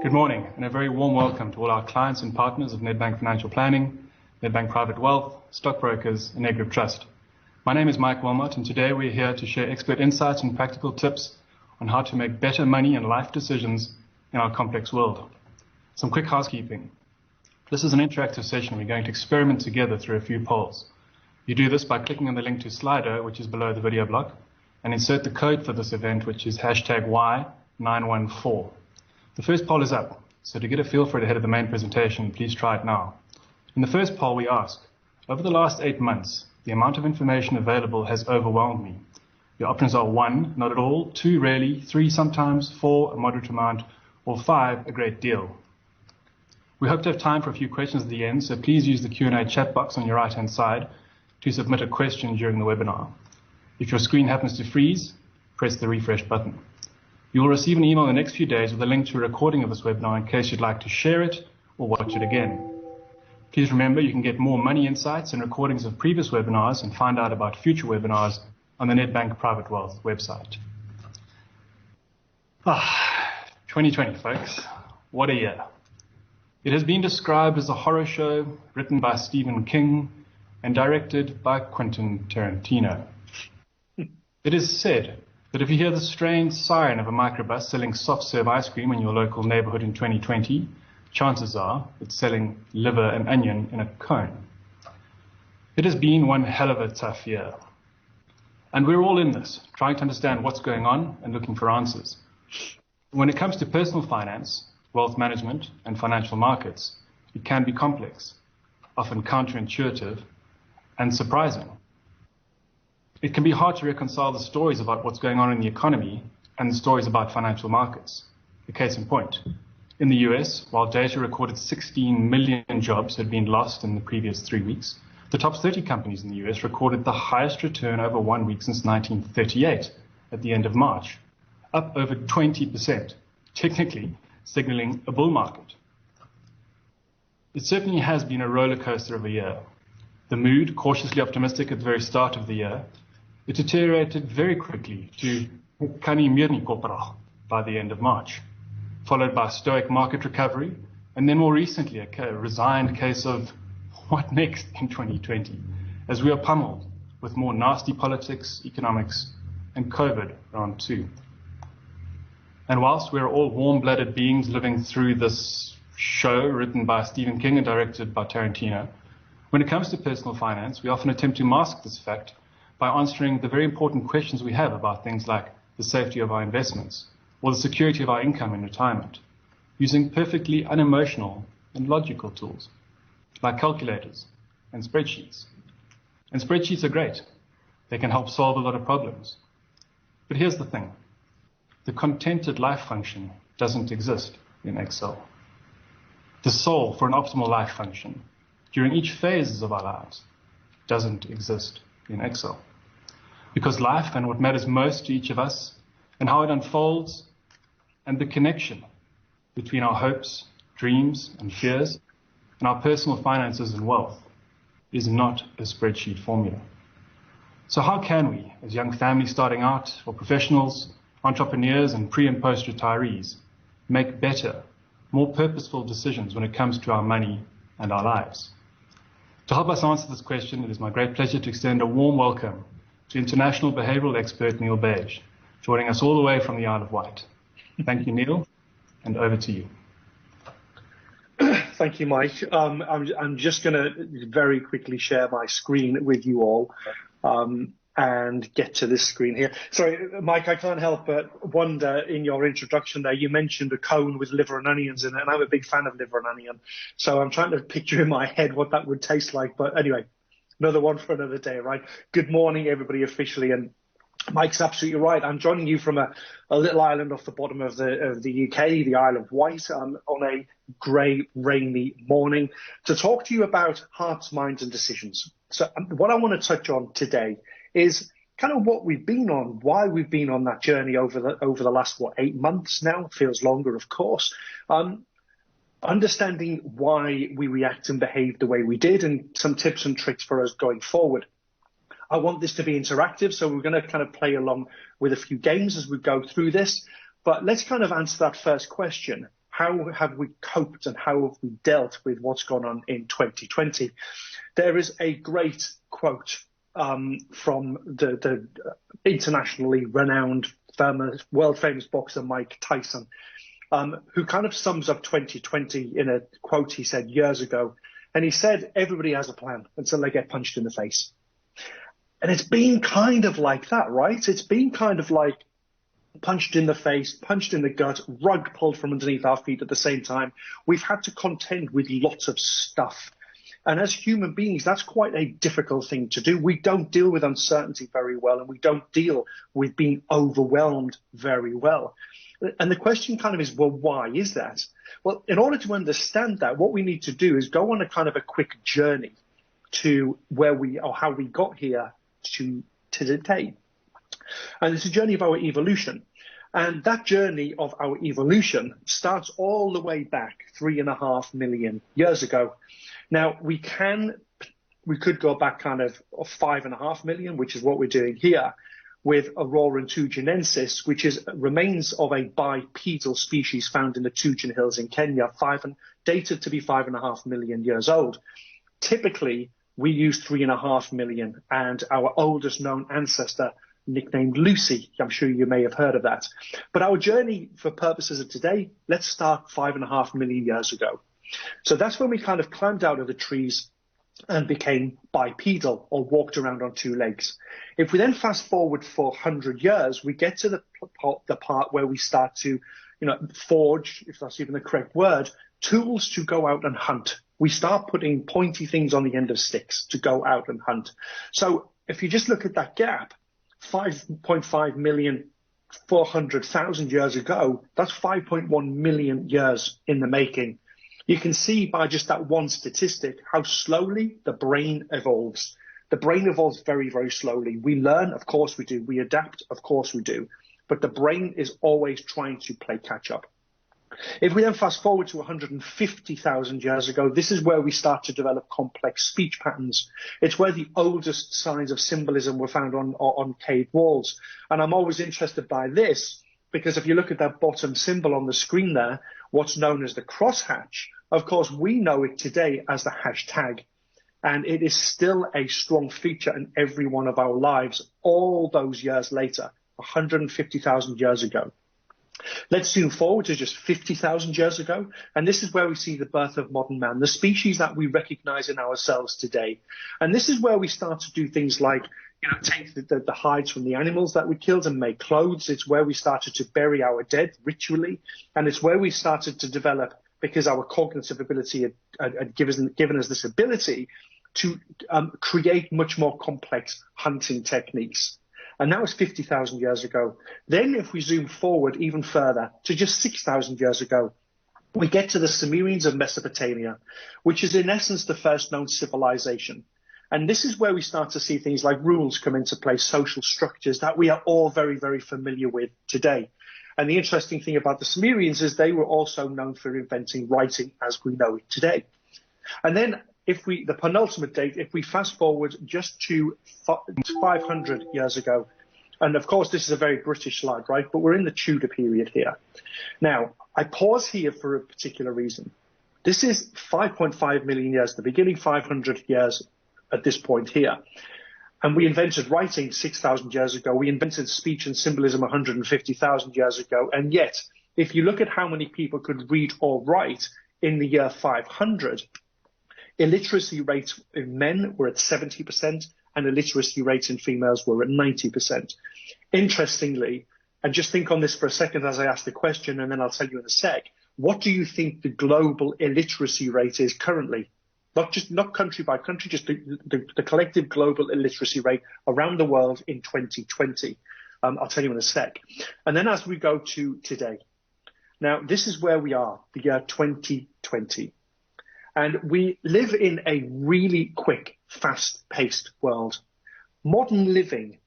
Good morning, and a very warm welcome to all our clients and partners of Nedbank Financial Planning, Nedbank Private Wealth, stockbrokers, and Nedgroup Trust. My name is Mike Wilmot, and today we're here to share expert insights and practical tips on how to make better money and life decisions in our complex world. Some quick housekeeping. This is an interactive session. We're going to experiment together through a few polls. You do this by clicking on the link to Slido, which is below the video block, and insert the code for this event, which is #Y914. The first poll is up, so to get a feel for it ahead of the main presentation, please try it now. In the first poll, we ask, over the last 8 months, the amount of information available has overwhelmed me. Your options are 1, not at all, 2, rarely, 3, sometimes, 4, a moderate amount, or 5, a great deal. We hope to have time for a few questions at the end, so please use the Q&A chat box on your right-hand side to submit a question during the webinar. If your screen happens to freeze, press the refresh button. You will receive an email in the next few days with a link to a recording of this webinar in case you'd like to share it or watch it again. Please remember you can get more money insights and recordings of previous webinars and find out about future webinars on the Nedbank Private Wealth website. 2020, folks. What a year. It has been described as a horror show written by Stephen King and directed by Quentin Tarantino. It is said that if you hear the strange siren of a microbus selling soft-serve ice cream in your local neighborhood in 2020, chances are it's selling liver and onion in a cone. It has been one hell of a tough year. And we're all in this, trying to understand what's going on and looking for answers. When it comes to personal finance, wealth management, and financial markets, it can be complex, often counterintuitive, and surprising. It can be hard to reconcile the stories about what's going on in the economy and the stories about financial markets. A case in point, in the US, while data recorded 16 million jobs had been lost in the previous 3 weeks, the top 30 companies in the US recorded the highest return over 1 week since 1938 at the end of March, up over 20%, technically signaling a bull market. It certainly has been a roller coaster of a year. The mood, cautiously optimistic at the very start of the year, it deteriorated very quickly to Kani Mirni Kopra by the end of March, followed by stoic market recovery, and then more recently a resigned case of what next in 2020, as we are pummeled with more nasty politics, economics, and COVID round 2. And whilst we're all warm-blooded beings living through this show written by Stephen King and directed by Tarantino, when it comes to personal finance, we often attempt to mask this fact by answering the very important questions we have about things like the safety of our investments or the security of our income in retirement, using perfectly unemotional and logical tools like calculators and spreadsheets. And spreadsheets are great. They can help solve a lot of problems. But here's the thing. The contented life function doesn't exist in Excel. The soul for an optimal life function during each phase of our lives doesn't exist in Excel. Because life and what matters most to each of us and how it unfolds and the connection between our hopes, dreams, and fears and our personal finances and wealth is not a spreadsheet formula. So how can we, as young families starting out, or professionals, entrepreneurs, and pre- and post-retirees, make better, more purposeful decisions when it comes to our money and our lives? To help us answer this question, it is my great pleasure to extend a warm welcome to international behavioural expert Neil Bage, joining us all the way from the Isle of Wight. Thank you, Neil, and over to you. Thank you, Mike. I'm just going to very quickly share my screen with you all and get to this screen here. Sorry, Mike, I can't help but wonder, in your introduction there, you mentioned a cone with liver and onions in it, and I'm a big fan of liver and onion. So I'm trying to picture in my head what that would taste like. But anyway, another one for another day, right? Good morning, everybody, officially. And Mike's absolutely right. I'm joining you from a little island off the bottom of the UK, the Isle of Wight, on a grey, rainy morning to talk to you about hearts, minds and decisions. So what I want to touch on today is kind of what we've been on, why we've been on that journey over the last, 8 months now. Feels longer, of course. Understanding why we react and behave the way we did, and some tips and tricks for us going forward. I want this to be interactive, so we're going to kind of play along with a few games as we go through this. But let's kind of answer that first question. how have we coped and how have we dealt with what's gone on in 2020? There is a great quote from the internationally renowned, world famous boxer Mike Tyson, who kind of sums up 2020 in a quote he said years ago. And he said, everybody has a plan until they get punched in the face. And it's been kind of like that, right? It's been kind of like punched in the face, punched in the gut, rug pulled from underneath our feet at the same time. We've had to contend with lots of stuff. And as human beings, that's quite a difficult thing to do. We don't deal with uncertainty very well, and we don't deal with being overwhelmed very well. And the question kind of is, well, why is that? Well, in order to understand that, what we need to do is go on a kind of a quick journey to where we, or how we got here to today. And it's a journey of our evolution. And that journey of our evolution starts all the way back 3.5 million years ago. Now, we could go back kind of 5.5 million, which is what we're doing here, with Aurora tugenensis, which is remains of a bipedal species found in the Tugen Hills in Kenya, dated to be 5.5 million years old. Typically, we use 3.5 million, and our oldest known ancestor, nicknamed Lucy, I'm sure you may have heard of that. But our journey, for purposes of today, let's start 5.5 million years ago. So that's when we kind of climbed out of the trees and became bipedal, or walked around on two legs. If we then fast forward 400 years, we get to the part where we start to, forge, if that's even the correct word, tools to go out and hunt. We start putting pointy things on the end of sticks to go out and hunt. So if you just look at that gap, 5.5 million, 400,000 years ago, that's 5.1 million years in the making. You can see by just that one statistic how slowly the brain evolves. The brain evolves very, very slowly. We learn, of course we do. We adapt, of course we do. But the brain is always trying to play catch up. If we then fast forward to 150,000 years ago, this is where we start to develop complex speech patterns. It's where the oldest signs of symbolism were found on cave walls. And I'm always interested by this, because if you look at that bottom symbol on the screen there, what's known as the crosshatch, of course, we know it today as the hashtag. And it is still a strong feature in every one of our lives all those years later, 150,000 years ago. Let's zoom forward to just 50,000 years ago, and this is where we see the birth of modern man, the species that we recognize in ourselves today. And this is where we start to do things like, take the hides from the animals that we killed and make clothes. It's where we started to bury our dead ritually, and it's where we started to develop, because our cognitive ability had given us this ability to create much more complex hunting techniques. And that was 50,000 years ago. Then if we zoom forward even further to just 6,000 years ago, we get to the Sumerians of Mesopotamia, which is in essence the first known civilization. And this is where we start to see things like rules come into play, social structures that we are all very, very familiar with today. And the interesting thing about the Sumerians is they were also known for inventing writing as we know it today. And then the penultimate date, if we fast forward just to 500 years ago, and of course this is a very British slide, right? But we're in the Tudor period here. Now, I pause here for a particular reason. This is 5.5 million years, the beginning 500 years at this point here. And we invented writing 6,000 years ago. We invented speech and symbolism 150,000 years ago. And yet, if you look at how many people could read or write in the year 500, illiteracy rates in men were at 70% and illiteracy rates in females were at 90%. Interestingly, and just think on this for a second as I ask the question, and then I'll tell you in a sec, what do you think the global illiteracy rate is currently? Not country by country, just the collective global illiteracy rate around the world in 2020. I'll tell you in a sec. And then as we go to today, now this is where we are, the year 2020. And we live in a really quick, fast-paced world. Modern living,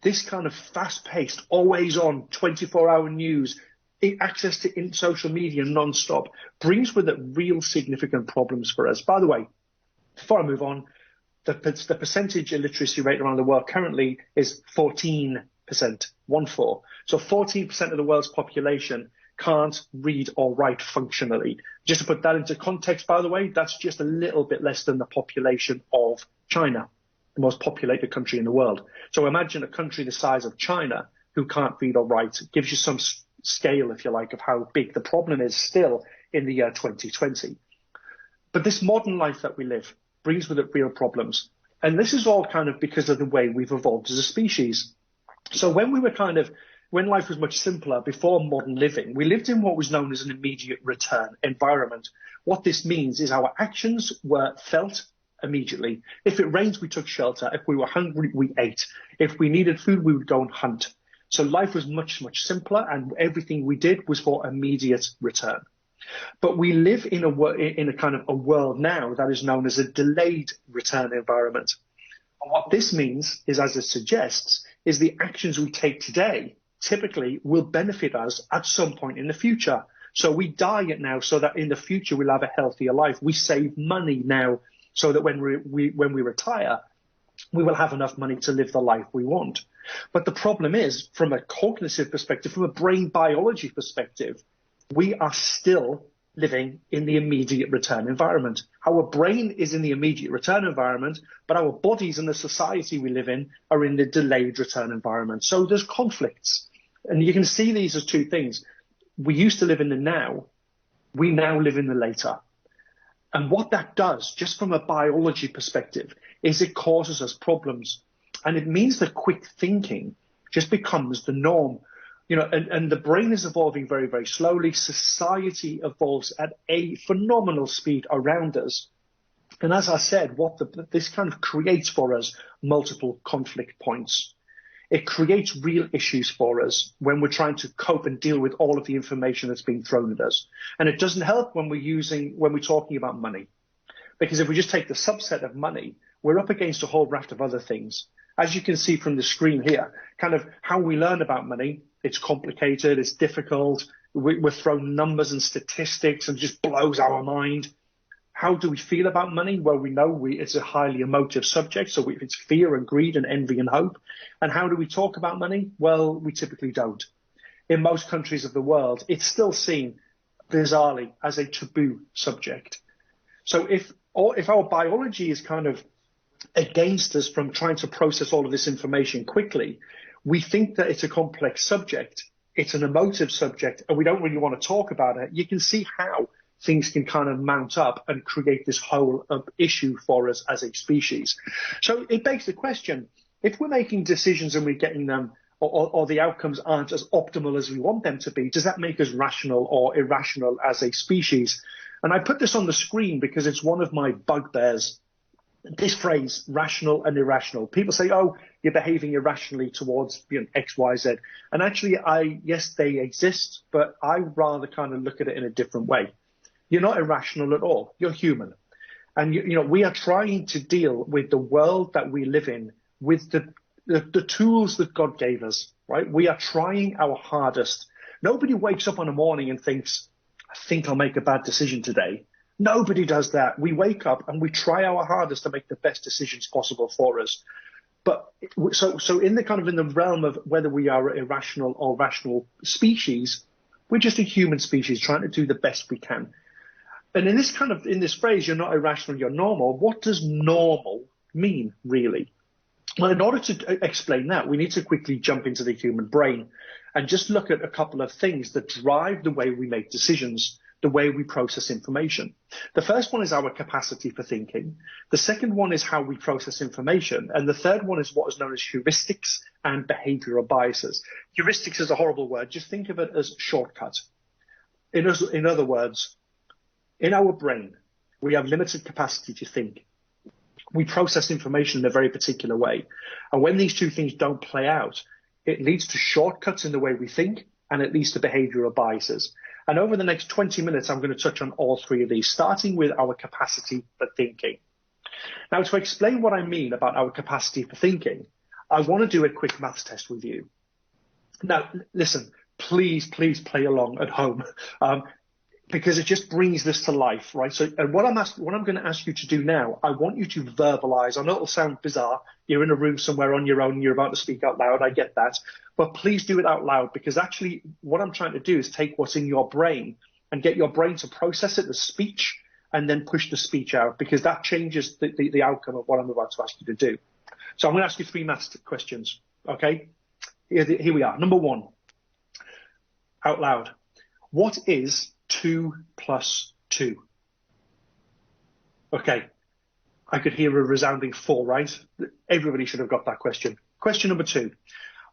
this kind of fast-paced, always on, 24-hour news, access to social media non-stop, brings with it real significant problems for us. By the way, before I move on, the percentage illiteracy rate around the world currently is 14%, 1-4. So 14% of the world's population can't read or write functionally. Just to put that into context, by the way, that's just a little bit less than the population of China, the most populated country in the world. So imagine a country the size of China who can't read or write. It gives you some scale, if you like, of how big the problem is still in the year 2020. But this modern life that we live brings with it real problems. And this is all kind of because of the way we've evolved as a species. So when life was much simpler before modern living, we lived in what was known as an immediate return environment. What this means is our actions were felt immediately. If it rained, we took shelter. If we were hungry, we ate. If we needed food, we would go and hunt. So life was much, much simpler, and everything we did was for immediate return. But we live in a kind of a world now that is known as a delayed return environment. And what this means is, as it suggests, is the actions we take today typically will benefit us at some point in the future. So we diet now so that in the future we'll have a healthier life. We save money now so that when we retire, we will have enough money to live the life we want. But the problem is, from a cognitive perspective, from a brain biology perspective, we are still living in the immediate return environment. Our brain is in the immediate return environment, but our bodies and the society we live in are in the delayed return environment. So there's conflicts. And you can see these as two things. We used to live in the now. We now live in the later. And what that does, just from a biology perspective, is it causes us problems. And it means that quick thinking just becomes the norm. You know, and the brain is evolving very, very slowly. Society evolves at a phenomenal speed around us. And as I said, this kind of creates for us multiple conflict points. It creates real issues for us when we're trying to cope and deal with all of the information that's being thrown at us. And it doesn't help when we're talking about money. Because if we just take the subset of money, we're up against a whole raft of other things. As you can see from the screen here, kind of how we learn about money, it's complicated, it's difficult, we're thrown numbers and statistics and it just blows our mind. How do we feel about money? Well, we know it's a highly emotive subject, so it's fear and greed and envy and hope. And how do we talk about money? Well, we typically don't. In most countries of the world, it's still seen, bizarrely, as a taboo subject. So if our biology is kind of against us from trying to process all of this information quickly, we think that it's a complex subject, it's an emotive subject, and we don't really want to talk about it. You can see how things can kind of mount up and create this whole issue for us as a species. So it begs the question, if we're making decisions and we're getting them, or the outcomes aren't as optimal as we want them to be, does that make us rational or irrational as a species? And I put this on the screen because it's one of my bugbears. This phrase, rational and irrational. People say, oh, you're behaving irrationally towards X, Y, Z. And actually, yes, they exist, but I rather kind of look at it in a different way. You're not irrational at all. You're human. And, we are trying to deal with the world that we live in with the tools that God gave us, right? We are trying our hardest. Nobody wakes up on a morning and thinks, I think I'll make a bad decision today. Nobody does that. We wake up and we try our hardest to make the best decisions possible for us. But so in the realm of whether we are an irrational or rational species, we're just a human species trying to do the best we can. And in this phrase, you're not irrational, you're normal. What does normal mean, really? Well, in order to explain that, we need to quickly jump into the human brain and just look at a couple of things that drive the way we make decisions, the way we process information. The first one is our capacity for thinking. The second one is how we process information. And the third one is what is known as heuristics and behavioral biases. Heuristics is a horrible word. Just think of it as shortcut. In other words, in our brain, we have limited capacity to think. We process information in a very particular way. And when these two things don't play out, it leads to shortcuts in the way we think, and it leads to behavioral biases. And over the next 20 minutes, I'm going to touch on all three of these, starting with our capacity for thinking. Now, to explain what I mean about our capacity for thinking, I want to do a quick maths test with you. Now, listen, please play along at home. because it just brings this to life, right? So, and what I'm going to ask you to do now, I want you to verbalize. I know it'll sound bizarre. You're in a room somewhere on your own, and you're about to speak out loud. I get that. But please do it out loud, because actually what I'm trying to do is take what's in your brain and get your brain to process it as speech and then push the speech out, because that changes the outcome of what I'm about to ask you to do. So I'm going to ask you 3 maths questions, okay? Here we are. Number 1, out loud. What is 2 plus 2? Okay, I could hear a resounding 4, right? Everybody should have got that question. Question number 2.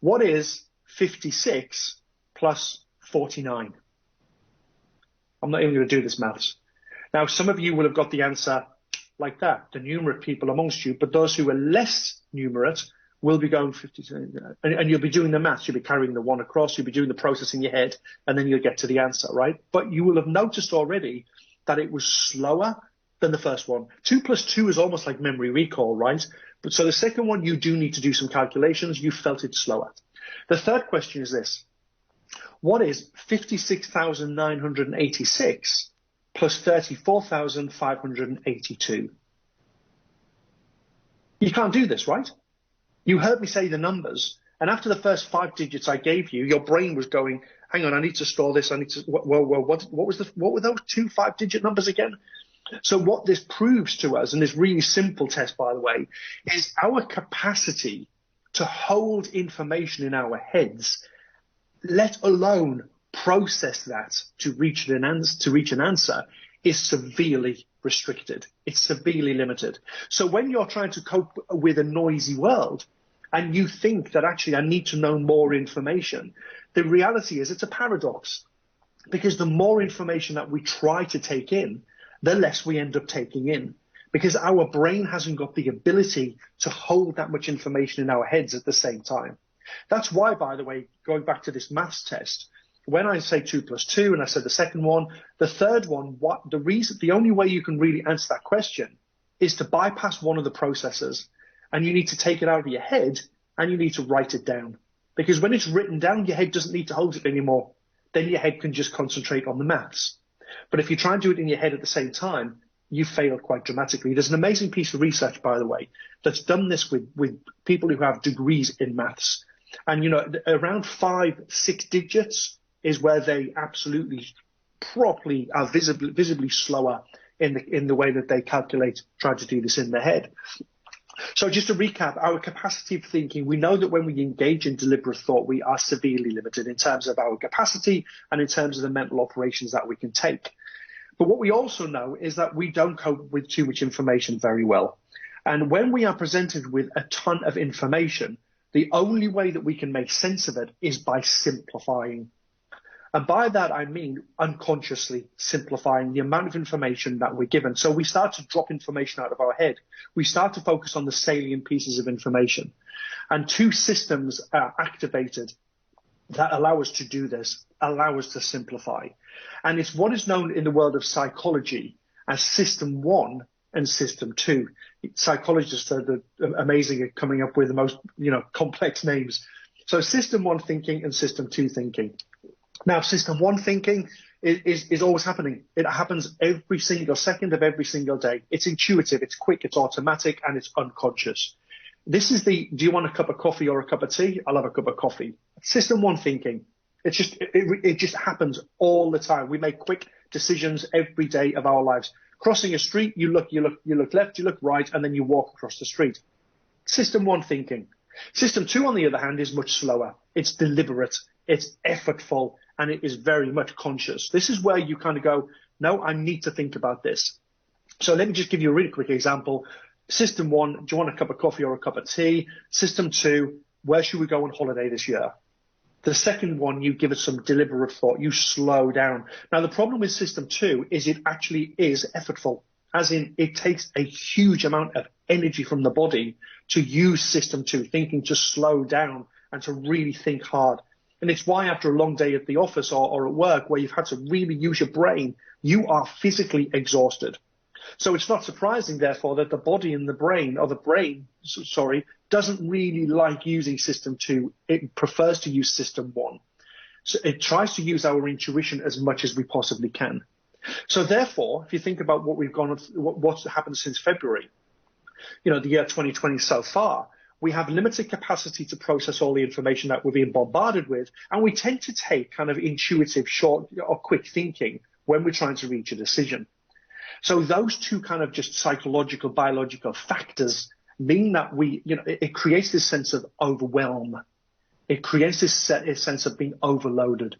What is 56 plus 49? I'm not even going to do this maths. Now, some of you will have got the answer like that, the numerate people amongst you, but those who are less numerate will be going 52, and you'll be doing the maths. You'll be carrying the 1 across, you'll be doing the process in your head, and then you'll get to the answer, right? But you will have noticed already that it was slower than the first one. 2 plus 2 is almost like memory recall, right? But so the second one, you do need to do some calculations. You felt it slower. The third question is this. What is 56,986 plus 34,582? You can't do this, right? You heard me say the numbers, and after the first 5 digits I gave you, your brain was going, hang on, I need to store this. I need to, what were those 2 5-digit numbers again? So what this proves to us, and this really simple test, by the way, is our capacity to hold information in our heads, let alone process that to reach an answer, is severely restricted. It's severely limited. So when you're trying to cope with a noisy world and you think that actually I need to know more information, the reality is it's a paradox, because the more information that we try to take in, the less we end up taking in, because our brain hasn't got the ability to hold that much information in our heads at the same time. That's why, by the way, going back to this maths test, when I say 2 plus 2, and I said the second one, the third one, the only way you can really answer that question is to bypass one of the processes, and you need to take it out of your head and you need to write it down. Because when it's written down, your head doesn't need to hold it anymore. Then your head can just concentrate on the maths. But if you try and do it in your head at the same time, you fail quite dramatically. There's an amazing piece of research, by the way, that's done this with people who have degrees in maths. And, you know, around 5, 6 digits is where they absolutely properly are visibly slower in the way that they calculate, trying to do this in their head. So just to recap, our capacity of thinking, we know that when we engage in deliberate thought, we are severely limited in terms of our capacity and in terms of the mental operations that we can take. But what we also know is that we don't cope with too much information very well. And when we are presented with a ton of information, the only way that we can make sense of it is by simplifying. And by that, I mean unconsciously simplifying the amount of information that we're given. So we start to drop information out of our head. We start to focus on the salient pieces of information. And 2 systems are activated that allow us to do this, allow us to simplify. And it's what is known in the world of psychology as System 1 and System 2. Psychologists are amazing at coming up with the most, complex names. So System 1 thinking and System 2 thinking. Now, System 1 thinking is always happening. It happens every single second of every single day. It's intuitive, it's quick, it's automatic, and it's unconscious. This is do you want a cup of coffee or a cup of tea? I'll have a cup of coffee. System 1 thinking. It just happens all the time. We make quick decisions every day of our lives. Crossing a street, you look left, you look right, and then you walk across the street. System 1 thinking. System 2, on the other hand, is much slower. It's deliberate, it's effortful, and it is very much conscious. This is where you kind of go, no, I need to think about this. So let me just give you a really quick example. System 1, do you want a cup of coffee or a cup of tea? System 2, where should we go on holiday this year? The second one, you give it some deliberate thought. You slow down. Now, the problem with System 2 is it actually is effortful, as in it takes a huge amount of energy from the body to use System 2, thinking to slow down and to really think hard. And it's why after a long day at the office or at work where you've had to really use your brain, you are physically exhausted. So it's not surprising, therefore, that the body and the brain, doesn't really like using System 2. It prefers to use System 1. So it tries to use our intuition as much as we possibly can. So therefore, if you think about what's happened since February, the year 2020 so far, we have limited capacity to process all the information that we're being bombarded with, and we tend to take kind of intuitive, short or quick thinking when we're trying to reach a decision. So those two kind of just psychological, biological factors mean that it creates this sense of overwhelm. It creates this sense of being overloaded.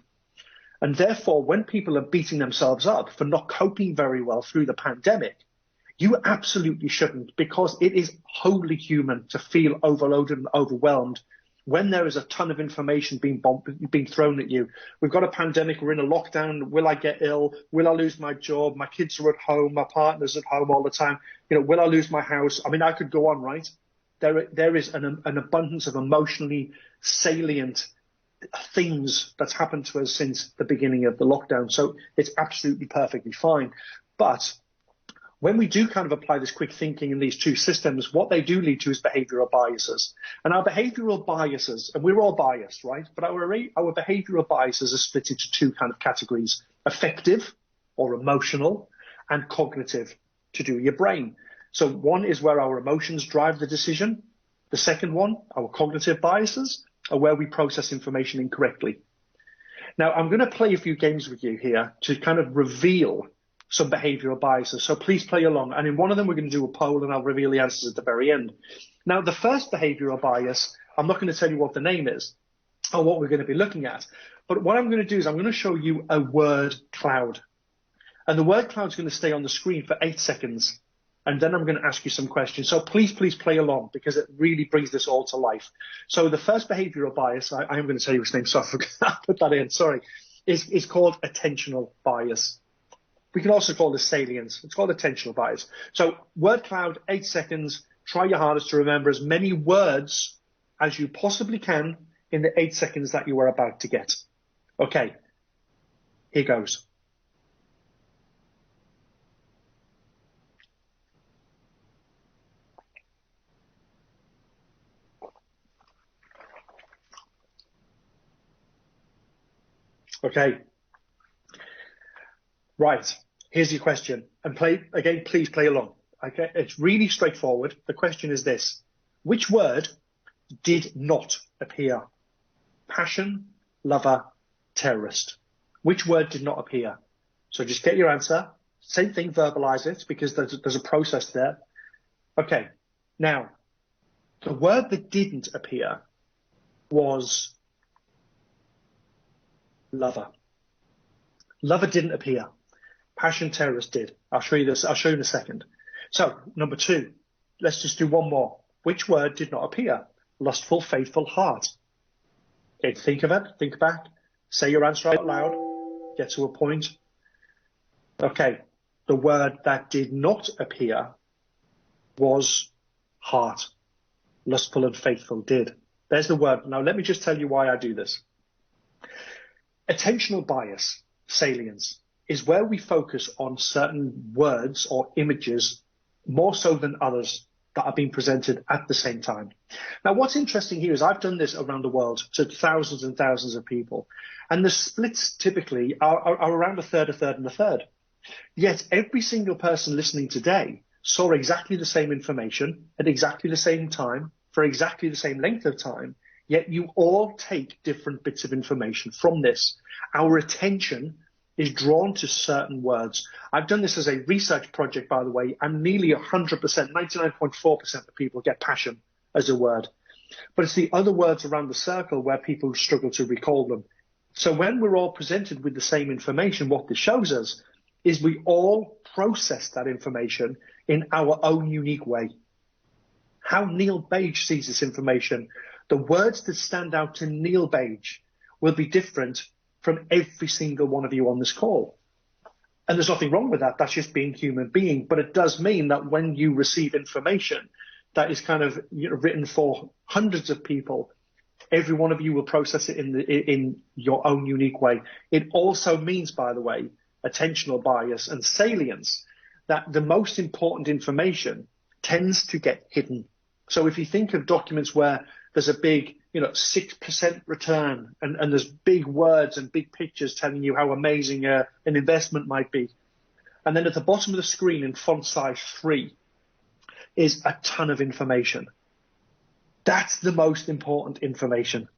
And therefore, when people are beating themselves up for not coping very well through the pandemic, you absolutely shouldn't, because it is wholly human to feel overloaded and overwhelmed when there is a ton of information being thrown at you. We've got a pandemic, we're in a lockdown. Will I get ill? Will I lose my job? My kids are at home, my partner's at home all the time. Will I lose my house? I mean, I could go on, right? There is an abundance of emotionally salient things that's happened to us since the beginning of the lockdown. So it's absolutely perfectly fine. But when we do kind of apply this quick thinking in these two systems, what they do lead to is behavioral biases. And our behavioral biases, and we're all biased, right? But our behavioral biases are split into two kind of categories: affective or emotional, and cognitive, to do with your brain. So one is where our emotions drive the decision. The second one, our cognitive biases, are where we process information incorrectly. Now, I'm going to play a few games with you here to kind of reveal some behavioral biases. So please play along. And in one of them, we're going to do a poll and I'll reveal the answers at the very end. Now, the first behavioral bias, I'm not going to tell you what the name is or what we're going to be looking at. But what I'm going to do is I'm going to show you a word cloud. And the word cloud is going to stay on the screen for 8 seconds. And then I'm going to ask you some questions. So please play along, because it really brings this all to life. So the first behavioral bias, I am going to tell you its name, so I forgot to put that in, sorry, is called attentional bias. We can also call this salience. It's called attentional bias. So word cloud, 8 seconds. Try your hardest to remember as many words as you possibly can in the 8 seconds that you are about to get. Okay, here goes. Okay. Right. Here's your question. And please play along. Okay. It's really straightforward. The question is this: which word did not appear? Passion, lover, terrorist. Which word did not appear? So just get your answer. Same thing, verbalize it, because there's a process there. Okay. Now, the word that didn't appear was lover. Lover didn't appear. Passion, terrorist did. I'll show you this. I'll show you in a second. So number 2, let's just do one more. Which word did not appear? Lustful, faithful, heart. Okay, think of it. Think back. Say your answer out loud. Get to a point. Okay, the word that did not appear was heart. Lustful and faithful did. There's the word. Now let me just tell you why I do this. Attentional bias, salience, is where we focus on certain words or images more so than others that are being presented at the same time. Now, what's interesting here is I've done this around the world to thousands and thousands of people, and the splits typically are around a third, and a third. Yet every single person listening today saw exactly the same information at exactly the same time for exactly the same length of time, yet you all take different bits of information from this. Our attention is drawn to certain words. I've done this as a research project, by the way, and nearly 100%, 99.4% of people get passion as a word. But it's the other words around the circle where people struggle to recall them. So when we're all presented with the same information, what this shows us is we all process that information in our own unique way. How Neil Bage sees this information, the words that stand out to Neil Bage will be different from every single one of you on this call. And there's nothing wrong with that. That's just being human being. But it does mean that when you receive information that is kind of written for hundreds of people, every one of you will process it in your own unique way. It also means, by the way, attentional bias and salience, that the most important information tends to get hidden. So if you think of documents where there's a big 6% return and there's big words and big pictures telling you how amazing an investment might be, And then at the bottom of the screen in font size 3 is a ton of information. That's the most important information.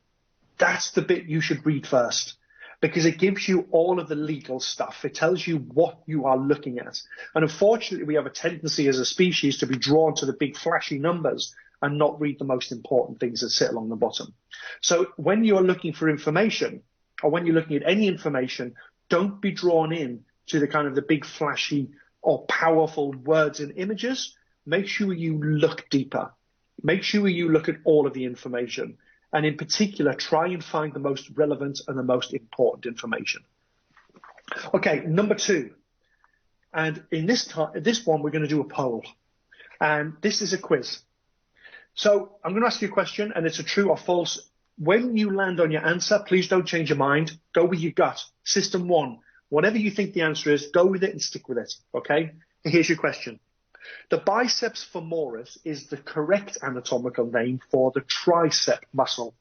That's the bit you should read first, because it gives you all of the legal stuff. It tells you what you are looking at. And unfortunately, we have a tendency as a species to be drawn to the big flashy numbers and not read the most important things that sit along the bottom. So when you're looking for information, or when you're looking at any information, don't be drawn in to the kind of the big flashy or powerful words and images. Make sure you look deeper. Make sure you look at all of the information. And in particular, try and find the most relevant and the most important information. Okay, number 2. And in this one, we're going to do a poll. And this is a quiz. So I'm going to ask you a question, and it's a true or false. When you land on your answer, please don't change your mind. Go with your gut. System 1. Whatever you think the answer is, go with it and stick with it. Okay? And here's your question. The biceps femoris is the correct anatomical name for the tricep muscle.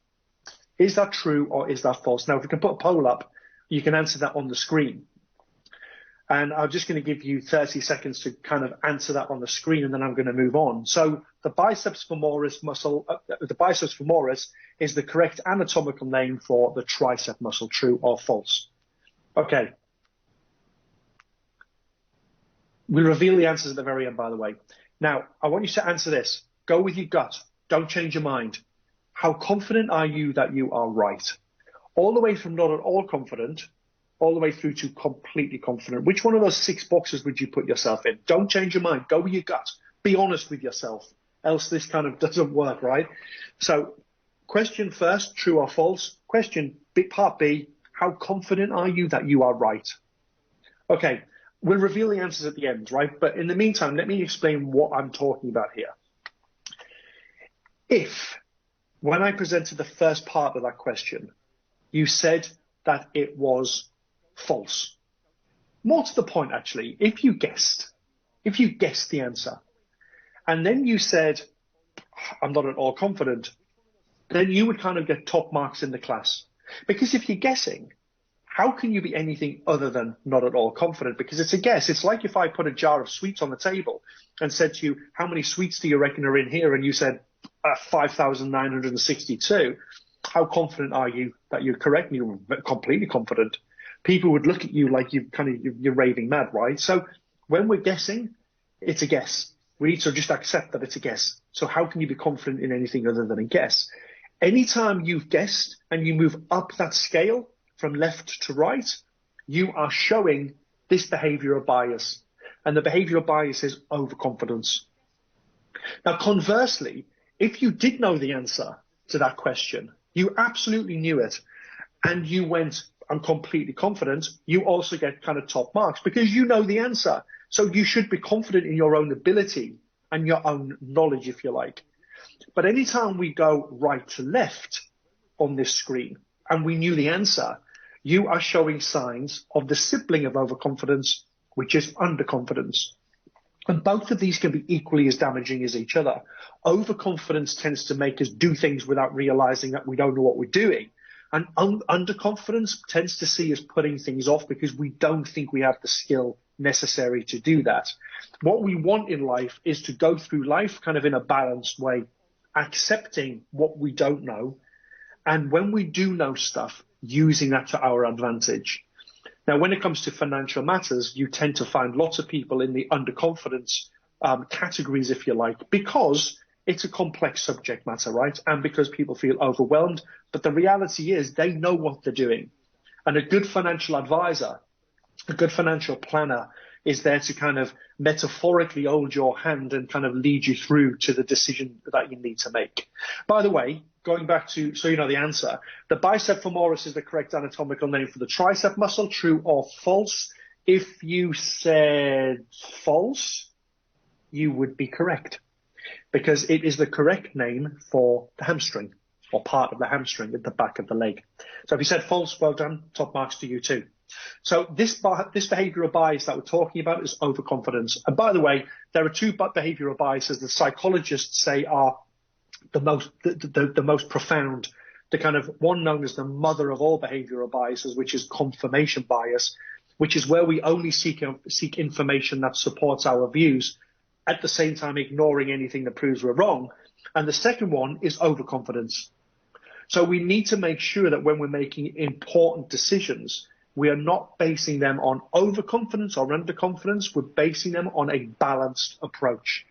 Is that true or is that false? Now, if we can put a poll up, you can answer that on the screen. And I'm just going to give you 30 seconds to kind of answer that on the screen, and then I'm going to move on. So the biceps femoris muscle, the biceps femoris is the correct anatomical name for the tricep muscle. True or false? Okay. We'll reveal the answers at the very end, by the way. Now, I want you to answer this. Go with your gut. Don't change your mind. How confident are you that you are right? All the way from not at all confident, all the way through to completely confident. Which one of those 6 boxes would you put yourself in? Don't change your mind. Go with your gut. Be honest with yourself. Else this kind of doesn't work, right? So question first, true or false? Question part B, how confident are you that you are right? Okay. We'll reveal the answers at the end, right? But in the meantime, let me explain what I'm talking about here. If, when I presented the first part of that question, you said that it was false, more to the point, actually, if you guessed the answer, and then you said, I'm not at all confident, then you would kind of get top marks in the class. Because if you're guessing, how can you be anything other than not at all confident? Because it's a guess. It's like if I put a jar of sweets on the table and said to you, how many sweets do you reckon are in here? And you said 5,962. How confident are you that you're correct? You're completely confident. People would look at you like you're raving mad, right? So when we're guessing, it's a guess. We need to just accept that it's a guess. So how can you be confident in anything other than a guess? Anytime you've guessed and you move up that scale, from left to right, you are showing this behavioural bias. And the behavioural bias is overconfidence. Now, conversely, if you did know the answer to that question, you absolutely knew it, and you went, I'm completely confident, you also get kind of top marks because you know the answer. So you should be confident in your own ability and your own knowledge, if you like. But anytime we go right to left on this screen and we knew the answer, you are showing signs of the sibling of overconfidence, which is underconfidence. And both of these can be equally as damaging as each other. Overconfidence tends to make us do things without realizing that we don't know what we're doing. And underconfidence tends to see us putting things off because we don't think we have the skill necessary to do that. What we want in life is to go through life kind of in a balanced way, accepting what we don't know. And when we do know stuff, using that to our advantage. Now, when it comes to financial matters, you tend to find lots of people in the underconfidence categories, if you like, because it's a complex subject matter, right? And because people feel overwhelmed. But the reality is they know what they're doing. And a good financial advisor, a good financial planner is there to kind of metaphorically hold your hand and kind of lead you through to the decision that you need to make. By the way, going back to, so you know the answer, the bicep femoris is the correct anatomical name for the tricep muscle, true or false? If you said false, you would be correct because it is the correct name for the hamstring or part of the hamstring at the back of the leg. So if you said false, well done, top marks to you too. So this behavioural bias that we're talking about is overconfidence. And by the way, there are 2 behavioural biases that psychologists say are the most profound. The kind of one known as the mother of all behavioural biases, which is confirmation bias. which is where we only seek information that supports our views, at the same time ignoring anything that proves we're wrong. And the second one is overconfidence. So we need to make sure that when we're making important decisions, we are not basing them on overconfidence or underconfidence. We're basing them on a balanced approach,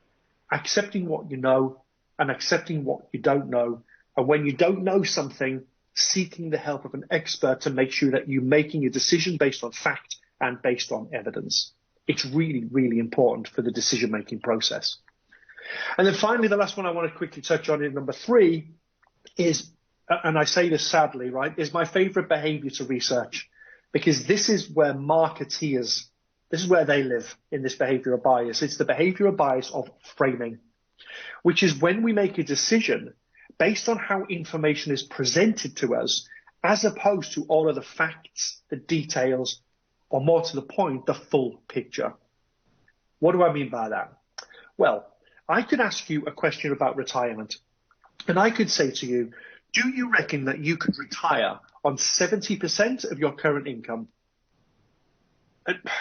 accepting what you know and accepting what you don't know. And when you don't know something, seeking the help of an expert to make sure that you're making a decision based on fact and based on evidence. It's really, really important for the decision-making process. And then finally, the last one I want to quickly touch on in number 3 is, and I say this sadly, right, is my favorite behavior to research, because this is where marketeers, this is where they live in this behavioral bias. It's the behavioral bias of framing, which is when we make a decision based on how information is presented to us, as opposed to all of the facts, the details, or more to the point, the full picture. What do I mean by that? Well, I could ask you a question about retirement, and I could say to you, do you reckon that you could retire on 70% of your current income?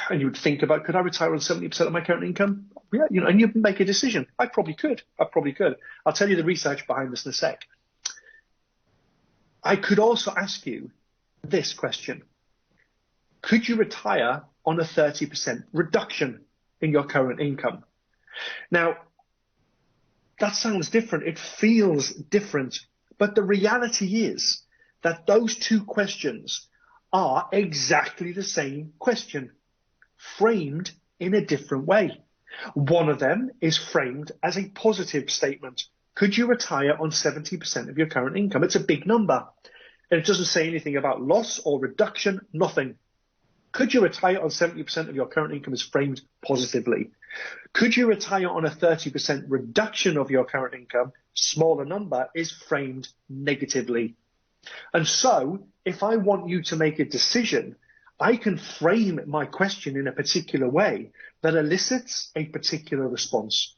And you would think about, could I retire on 70% of my current income? Yeah, you know, and you'd make a decision. I probably could. I'll tell you the research behind this in a sec. I could also ask you this question. Could you retire on a 30% reduction in your current income? Now, that sounds different. It feels different. But the reality is that those two questions are exactly the same question, framed in a different way. One of them is framed as a positive statement. Could you retire on 70% of your current income? It's a big number. And it doesn't say anything about loss or reduction, nothing. Could you retire on 70% of your current income is framed positively. Could you retire on a 30% reduction of your current income, smaller number, is framed negatively. And so, if I want you to make a decision, I can frame my question in a particular way that elicits a particular response.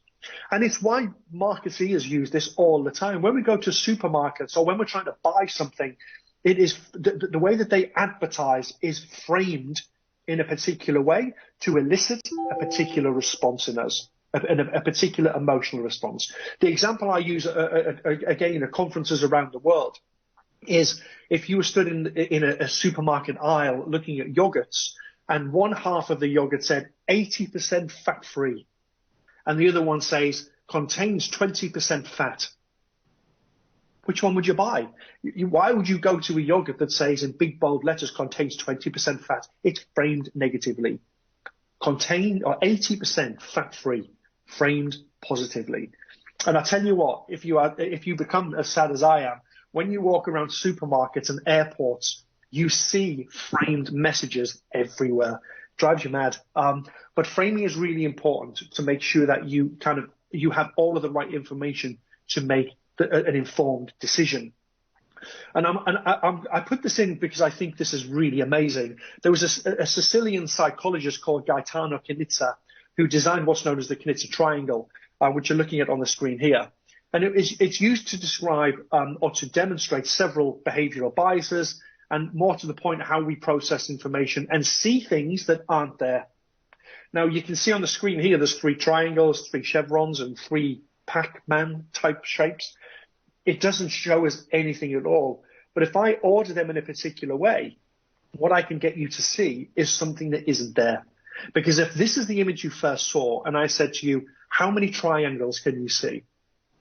And it's why marketeers use this all the time. When we go to supermarkets or when we're trying to buy something, it is the way that they advertise is framed in a particular way to elicit a particular response in us, a particular emotional response. The example I use again at conferences around the world is if you were stood in a supermarket aisle looking at yogurts, and one half of the yogurt said 80% fat-free, and the other one says contains 20% fat. Which one would you buy? Why would you go to a yogurt that says in big bold letters contains 20% fat? It's framed negatively. Contain or 80% fat-free, framed positively. And I tell you what, if you become as sad as I am, when you walk around supermarkets and airports, you see framed messages everywhere. Drives you mad. But framing is really important to make sure that you have all of the right information to make an informed decision. And I put this in because I think this is really amazing. There was a Sicilian psychologist called Gaetano Knizia who designed what's known as the Knizia triangle, which you're looking at on the screen here. And it's used to describe or to demonstrate several behavioral biases, and more to the point, how we process information and see things that aren't there. Now, you can see on the screen here, there's 3 triangles, 3 chevrons, and 3 Pac-Man type shapes. It doesn't show us anything at all. But if I order them in a particular way, what I can get you to see is something that isn't there. Because if this is the image you first saw, and I said to you, how many triangles can you see?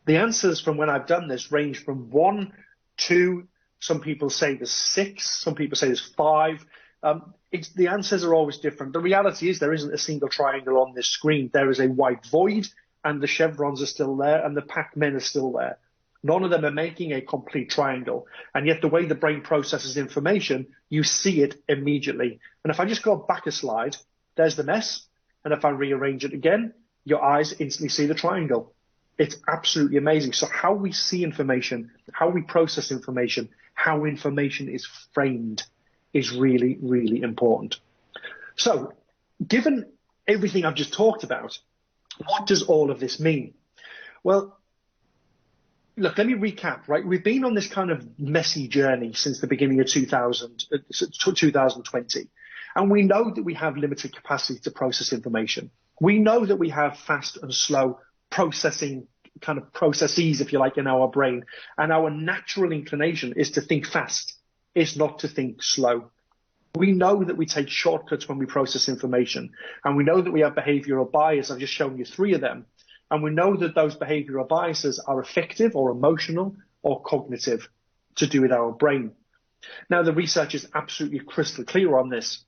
The answers from when I've done this range from 1, 2, some people say there's 6, some people say there's 5. The answers are always different. The reality is there isn't a single triangle on this screen. There is a white void, and the chevrons are still there, and the Pac-Men are still there. None of them are making a complete triangle. And yet the way the brain processes information, you see it immediately. And if I just go back a slide, there's the mess. And if I rearrange it again, your eyes instantly see the triangle. It's absolutely amazing. So how we see information, how we process information, how information is framed is really, really important. So given everything I've just talked about, what does all of this mean? Well, look, let me recap, right? We've been on this kind of messy journey since the beginning of 2020. And we know that we have limited capacity to process information. We know that we have fast and slow processing kind of processes, if you like, in our brain. And our natural inclination is to think fast, is not to think slow. We know that we take shortcuts when we process information. And we know that we have behavioral bias. I've just shown you 3 of them. And we know that those behavioral biases are affective or emotional or cognitive, to do with our brain. Now, the research is absolutely crystal clear on this,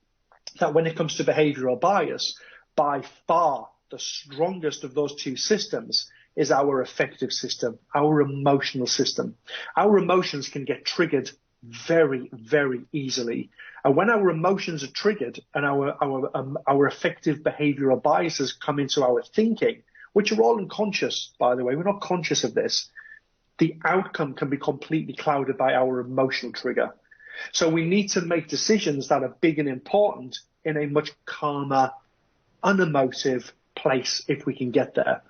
that when it comes to behavioral bias, by far the strongest of those 2 systems is our affective system, our emotional system. Our emotions can get triggered very, very easily. And when our emotions are triggered and our affective behavioral biases come into our thinking, which are all unconscious, by the way, we're not conscious of this, the outcome can be completely clouded by our emotional trigger. So we need to make decisions that are big and important in a much calmer, unemotive place if we can get there.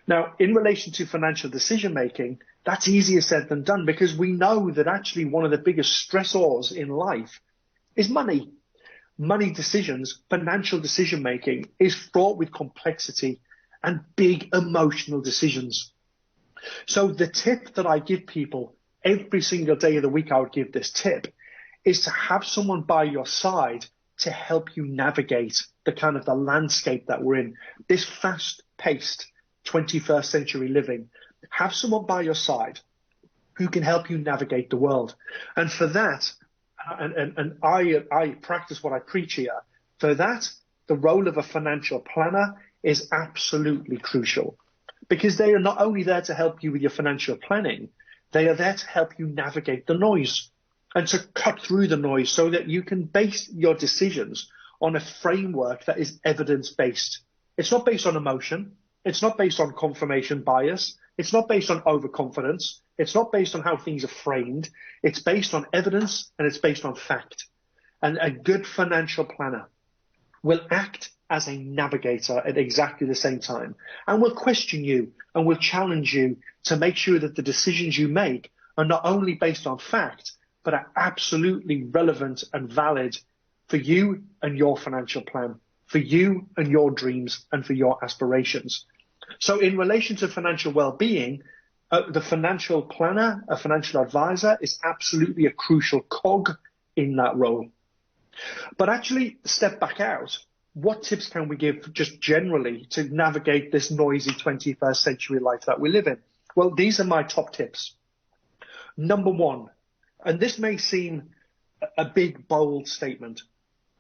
Now, in relation to financial decision making, that's easier said than done, because we know that actually one of the biggest stressors in life is money. Money decisions, financial decision making is fraught with complexity and big emotional decisions. So the tip that I give people every single day of the week, I would give this tip, is to have someone by your side to help you navigate the kind of the landscape that we're in, this fast-paced 21st century living. Have someone by your side who can help you navigate the world. And for that, and I practice what I preach here, for that, the role of a financial planner is absolutely crucial, because they are not only there to help you with your financial planning, they are there to help you navigate the noise and to cut through the noise so that you can base your decisions on a framework that is evidence-based. It's not based on emotion. It's not based on confirmation bias. It's not based on overconfidence. It's not based on how things are framed. It's based on evidence and it's based on fact. And a good financial planner will act as a navigator at exactly the same time, and will question you and will challenge you to make sure that the decisions you make are not only based on fact, but are absolutely relevant and valid for you and your financial plan, for you and your dreams and for your aspirations. So in relation to financial well-being, the financial planner, a financial advisor, is absolutely a crucial cog in that role. But actually, step back out. What tips can we give just generally to navigate this noisy 21st century life that we live in? Well, these are my top tips. Number 1, and this may seem a big, bold statement.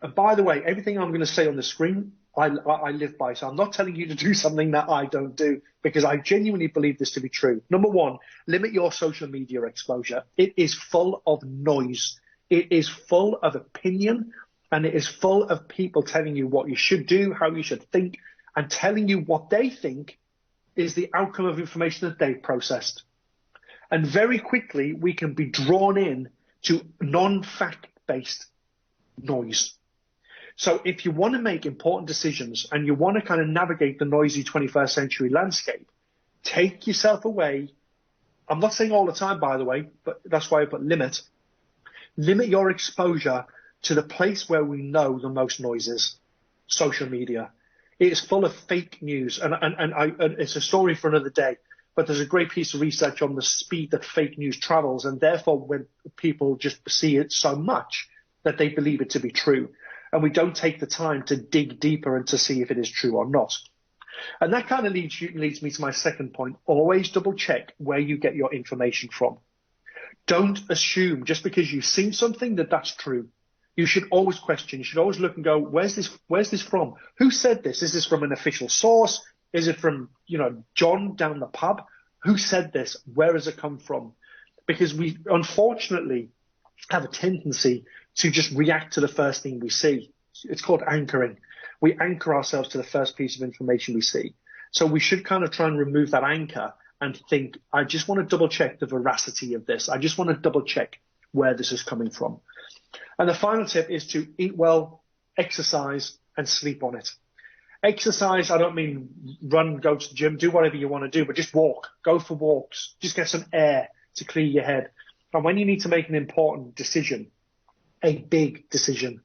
And by the way, everything I'm going to say on the screen, I live by. So I'm not telling you to do something that I don't do, because I genuinely believe this to be true. Number 1, limit your social media exposure. It is full of noise. It is full of opinion, and it is full of people telling you what you should do, how you should think, and telling you what they think is the outcome of information that they've processed. And very quickly, we can be drawn in to non-fact-based noise. So if you want to make important decisions and you want to kind of navigate the noisy 21st century landscape, take yourself away. I'm not saying all the time, by the way, but that's why I put limit. Limit your exposure to the place where we know the most noise is, social media. It is full of fake news, and it's a story for another day, but there's a great piece of research on the speed that fake news travels, and therefore when people just see it so much that they believe it to be true, and we don't take the time to dig deeper and to see if it is true or not. And that kind of leads me to my second point. Always double check where you get your information from. Don't assume just because you've seen something that that's true. You should always question. You should always look and go, where's this from? Who said this? Is this from an official source? Is it from, John down the pub? Who said this? Where has it come from? Because we unfortunately have a tendency to just react to the first thing we see. It's called anchoring. We anchor ourselves to the first piece of information we see. So we should kind of try and remove that anchor and think, I just want to double check the veracity of this. I just want to double check where this is coming from. And the final tip is to eat well, exercise, and sleep on it. Exercise, I don't mean run, go to the gym, do whatever you want to do, but just walk, go for walks, just get some air to clear your head. And when you need to make an important decision, a big decision,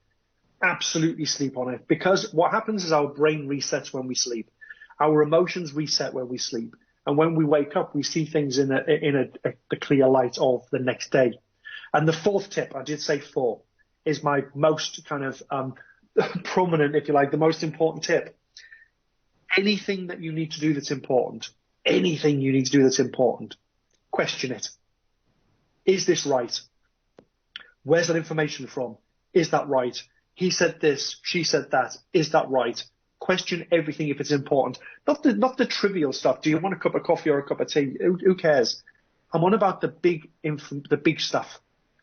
absolutely sleep on it, because what happens is our brain resets when we sleep. Our emotions reset when we sleep. And when we wake up, we see things in the clear light of the next day. And the fourth tip, I did say 4, is my most kind of prominent, if you like, the most important tip. Anything that you need to do that's important, question it. Is this right? Where's that information from? Is that right? He said this, she said that. Is that right? Question everything if it's important. Not the trivial stuff. Do you want a cup of coffee or a cup of tea? Who cares? I'm on about the big stuff.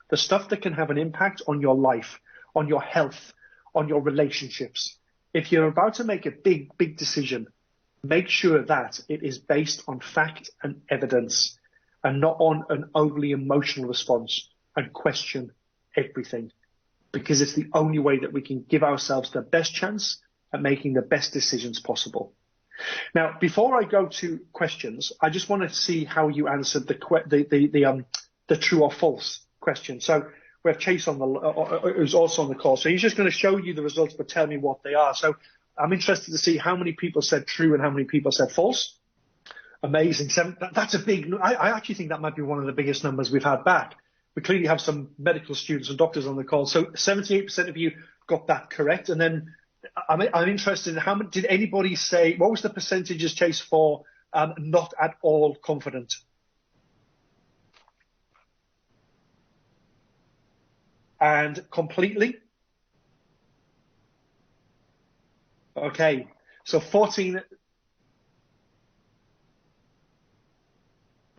The stuff that can have an impact on your life, on your health, on your relationships. If you're about to make a big decision, make sure that it is based on fact and evidence and not on an overly emotional response, and question everything, because it's the only way that we can give ourselves the best chance at making the best decisions possible. Now, before I go to questions, I just want to see how you answered the true or false question. So we have Chase who's also on the call. So he's just going to show you the results, but tell me what they are. So I'm interested to see how many people said true and how many people said false. Amazing. That's a big, I actually think that might be one of the biggest numbers we've had back. We clearly have some medical students and doctors on the call. So 78% of you got that correct. And then I'm interested in how many, did anybody say, what was the percentages, Chase, for not at all confident? And completely? Okay, so 14.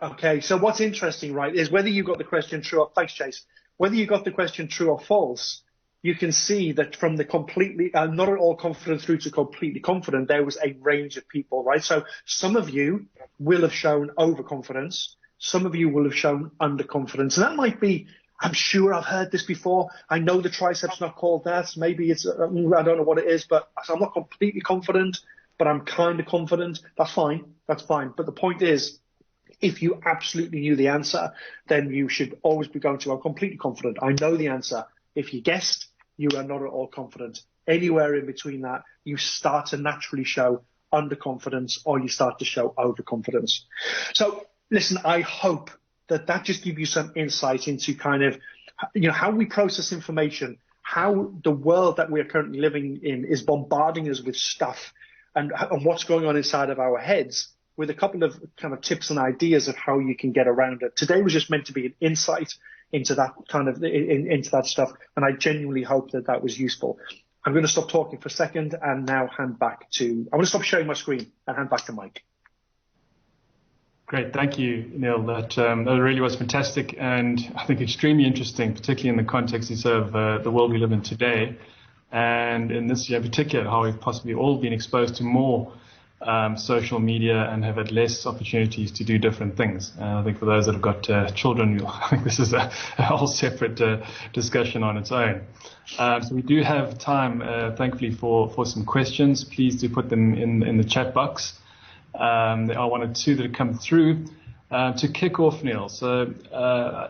Okay, so what's interesting, right, is whether you got the question true or, thanks, Chase, whether you got the question true or false, you can see that from the completely, not at all confident through to completely confident, there was a range of people, right? So some of you will have shown overconfidence. Some of you will have shown underconfidence. And that might be, I'm sure I've heard this before. I know the triceps not called that. Maybe it's, I don't know what it is, but I'm not completely confident, but I'm kind of confident. That's fine. That's fine. But the point is, if you absolutely knew the answer, then you should always be going to, I'm completely confident. I know the answer. If you guessed, you are not at all confident. Anywhere in between that, you start to naturally show underconfidence or you start to show overconfidence. So listen, I hope that just gives you some insight into kind of, how we process information, how the world that we are currently living in is bombarding us with stuff, and what's going on inside of our heads, with a couple of kind of tips and ideas of how you can get around it. Today was just meant to be an insight into that kind of, into that stuff. And I genuinely hope that was useful. I'm going to stop talking for a second and now I'm going to stop sharing my screen and hand back to Mike. Great. Thank you, Neil. That really was fantastic and I think extremely interesting, particularly in the context of the world we live in today. And in this year in particular, how we've possibly all been exposed to more social media and have had less opportunities to do different things. I think for those that have got children, I think this is a whole separate discussion on its own. So we do have time, thankfully, for some questions. Please do put them in the chat box. There are one or two that have come through. To kick off, Neil, so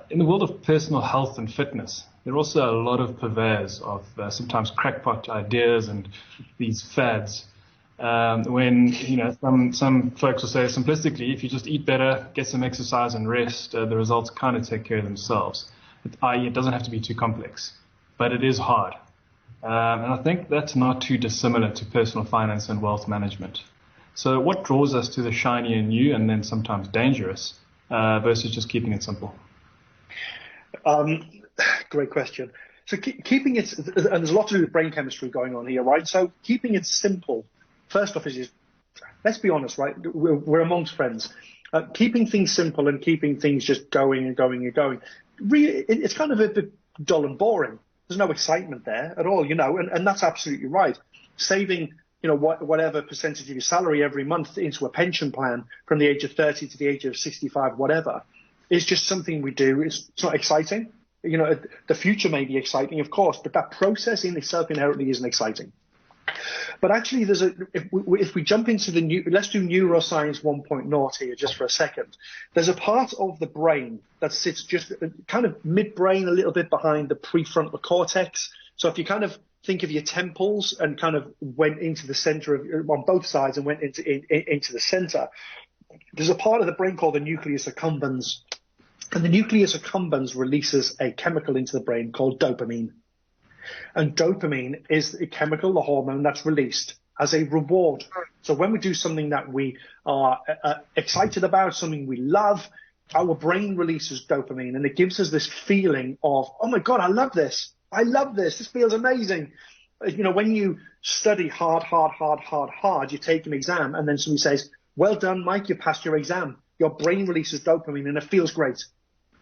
in the world of personal health and fitness, there are also a lot of purveyors of sometimes crackpot ideas and these fads. When some folks will say simplistically, if you just eat better, get some exercise and rest, the results kind of take care of themselves. I.e., it doesn't have to be too complex, but it is hard. And I think that's not too dissimilar to personal finance and wealth management. So what draws us to the shiny and new and then sometimes dangerous versus just keeping it simple? Great question. So keeping it, and there's a lot to do with brain chemistry going on here, right? So keeping it simple, first off, is let's be honest, right? We're amongst friends. Keeping things simple and keeping things just going and going and going, really, it's kind of a bit dull and boring. There's no excitement there at all, and that's absolutely right. Saving, whatever percentage of your salary every month into a pension plan from the age of 30 to the age of 65, whatever, is just something we do. It's not exciting. The future may be exciting, of course, but that process in itself inherently isn't exciting. But actually, if we jump into let's do neuroscience 1.0 here just for a second. There's a part of the brain that sits just kind of midbrain, a little bit behind the prefrontal cortex. So if you kind of think of your temples and kind of went into the center of, on both sides and went into the center, there's a part of the brain called the nucleus accumbens. And the nucleus accumbens releases a chemical into the brain called dopamine. And dopamine is a chemical, the hormone that's released as a reward. So when we do something that we are excited about, something we love, our brain releases dopamine, and it gives us this feeling of, oh my God, I love this. I love this. This feels amazing. You know, when you study hard, you take an exam, and then somebody says, well done, Mike, you passed your exam. Your brain releases dopamine, and it feels great.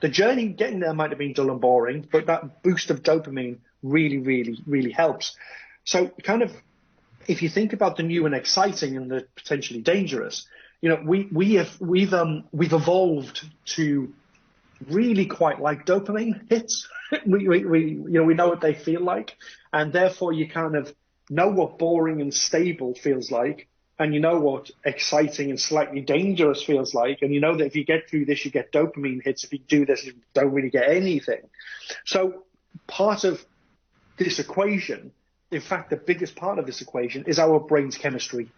The journey getting there might have been dull and boring, but that boost of dopamine really helps. So kind of, if you think about the new and exciting and the potentially dangerous, you know, we've evolved to really quite like dopamine hits. we know what they feel like, and therefore you kind of know what boring and stable feels like, and you know what exciting and slightly dangerous feels like, and you know that if you get through this, you get dopamine hits. If you do this, you don't really get anything. So part of this equation, in fact, the biggest part of this equation is our brain's chemistry.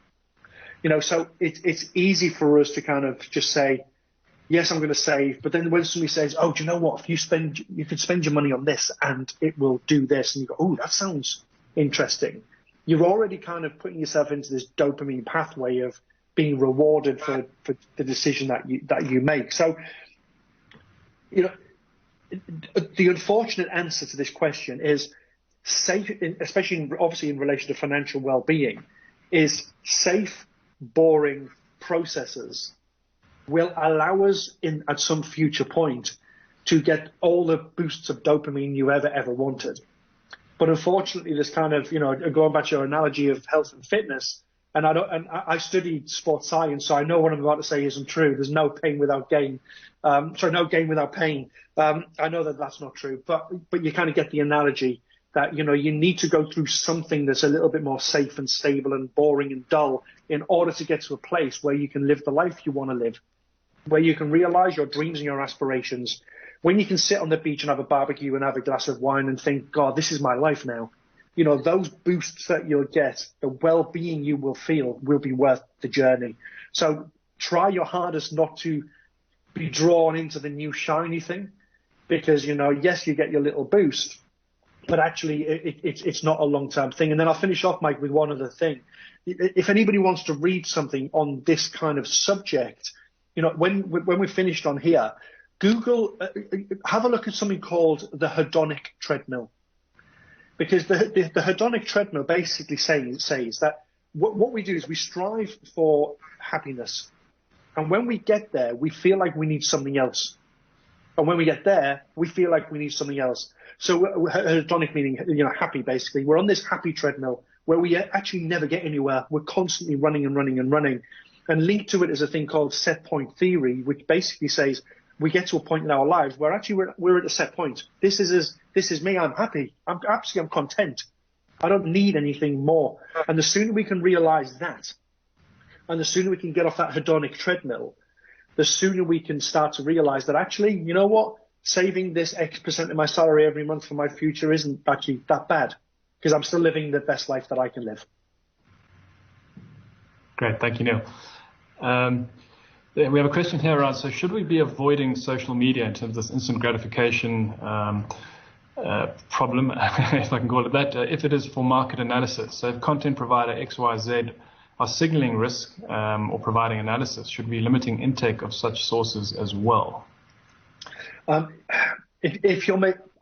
You know, so it's easy for us to kind of just say, yes, I'm going to save. But then when somebody says, oh, do you know what? If you could spend your money on this and it will do this. And you go, oh, that sounds interesting. You're already kind of putting yourself into this dopamine pathway of being rewarded for the decision that you make. So, you know, the unfortunate answer to this question is safe, especially obviously in relation to financial well-being, is safe, boring processes will allow us at some future point to get all the boosts of dopamine you ever wanted. But unfortunately, this kind of, you know, going back to your analogy of health and fitness, and I studied sports science, so I know what I'm about to say isn't true. There's no pain without gain. No gain without pain. I know that that's not true, but you kind of get the analogy that, you know, you need to go through something that's a little bit more safe and stable and boring and dull in order to get to a place where you can live the life you want to live, where you can realize your dreams and your aspirations, when you can sit on the beach and have a barbecue and have a glass of wine and think, God, this is my life now. You know, those boosts that you'll get, the well-being you will feel will be worth the journey. So try your hardest not to be drawn into the new shiny thing, because, you know, yes, you get your little boost, but actually it's not a long-term thing. And then I'll finish off, Mike, with one other thing. If anybody wants to read something on this kind of subject, you know, when we're finished on here, Google, have a look at something called the hedonic treadmill. Because the hedonic treadmill basically says that what we do is we strive for happiness. And when we get there, we feel like we need something else. And when we get there, we feel like we need something else. So hedonic meaning, you know, happy, basically. We're on this happy treadmill where we actually never get anywhere. We're constantly running. And linked to it is a thing called set point theory, which basically says we get to a point in our lives where actually we're at a set point. This is me. I'm happy. I'm content. I don't need anything more. And the sooner we can realize that, and the sooner we can get off that hedonic treadmill, the sooner we can start to realize that actually, you know what, saving this X% of my salary every month for my future isn't actually that bad, because I'm still living the best life that I can live. Great, thank you, Neil. We have a question here around, so should we be avoiding social media in terms of this instant gratification problem, if I can call it that, if it is for market analysis? So if content provider XYZ are signaling risk or providing analysis, should we be limiting intake of such sources as well?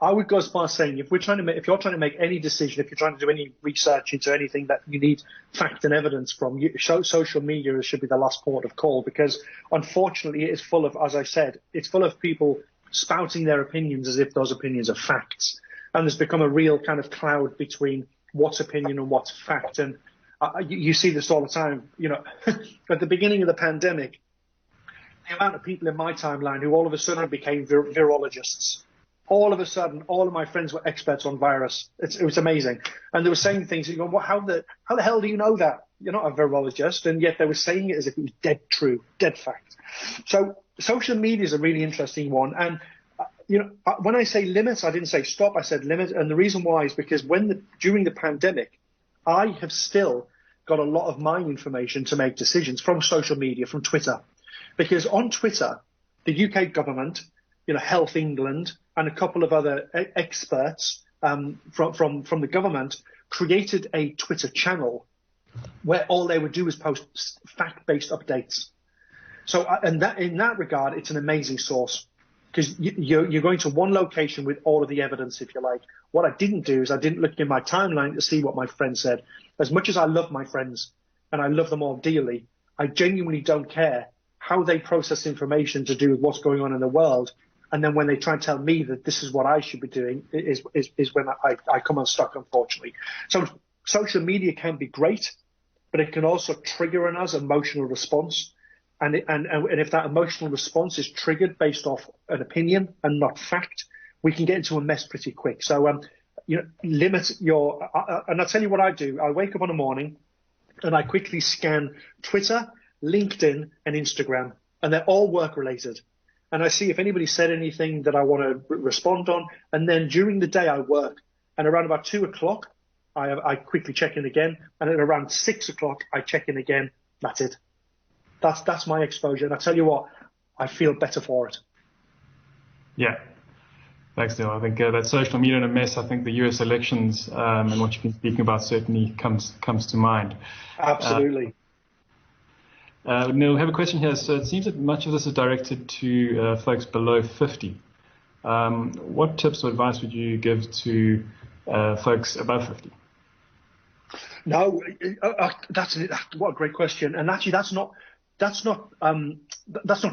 I would go as far as saying, if you're trying to make any decision, if you're trying to do any research into anything that you need fact and evidence from, social media should be the last port of call, because unfortunately it is full of, as I said, it's full of people spouting their opinions as if those opinions are facts. And there's become a real kind of cloud between what's opinion and what's fact. And you see this all the time. You know, at the beginning of the pandemic, the amount of people in my timeline who all of a sudden became virologists. All of a sudden, all of my friends were experts on virus. It was amazing. And they were saying things, and you go, well, how the hell do you know that? You're not a virologist. And yet they were saying it as if it was dead true, dead fact. So social media is a really interesting one. And, when I say limits, I didn't say stop. I said limit, and the reason why is because during the pandemic, I have still got a lot of my information to make decisions from social media, from Twitter, because on Twitter, the UK government, Health England, and a couple of other experts from the government created a Twitter channel where all they would do is post fact-based updates. So, and that in that regard, it's an amazing source, because you're going to one location with all of the evidence, if you like. What I didn't do is I didn't look in my timeline to see what my friends said. As much as I love my friends and I love them all dearly, I genuinely don't care how they process information to do with what's going on in the world. And then when they try and tell me that this is what I should be doing is when I come unstuck, unfortunately. So social media can be great, but it can also trigger in us emotional response. And if that emotional response is triggered based off an opinion and not fact, we can get into a mess pretty quick. So, limit your, and I'll tell you what I do. I wake up in the morning and I quickly scan Twitter, LinkedIn, and Instagram, and they're all work related. And I see if anybody said anything that I want to respond on. And then during the day I work, and around about 2:00, I quickly check in again. And at around 6:00, I check in again. That's it. That's my exposure. And I tell you what, I feel better for it. Yeah. Thanks, Neil. I think that social media in a mess, I think the US elections and what you've been speaking about certainly comes to mind. Absolutely. Neil, we have a question here. So it seems that much of this is directed to folks below 50. What tips or advice would you give to folks above 50? No, what a great question. And actually, that's not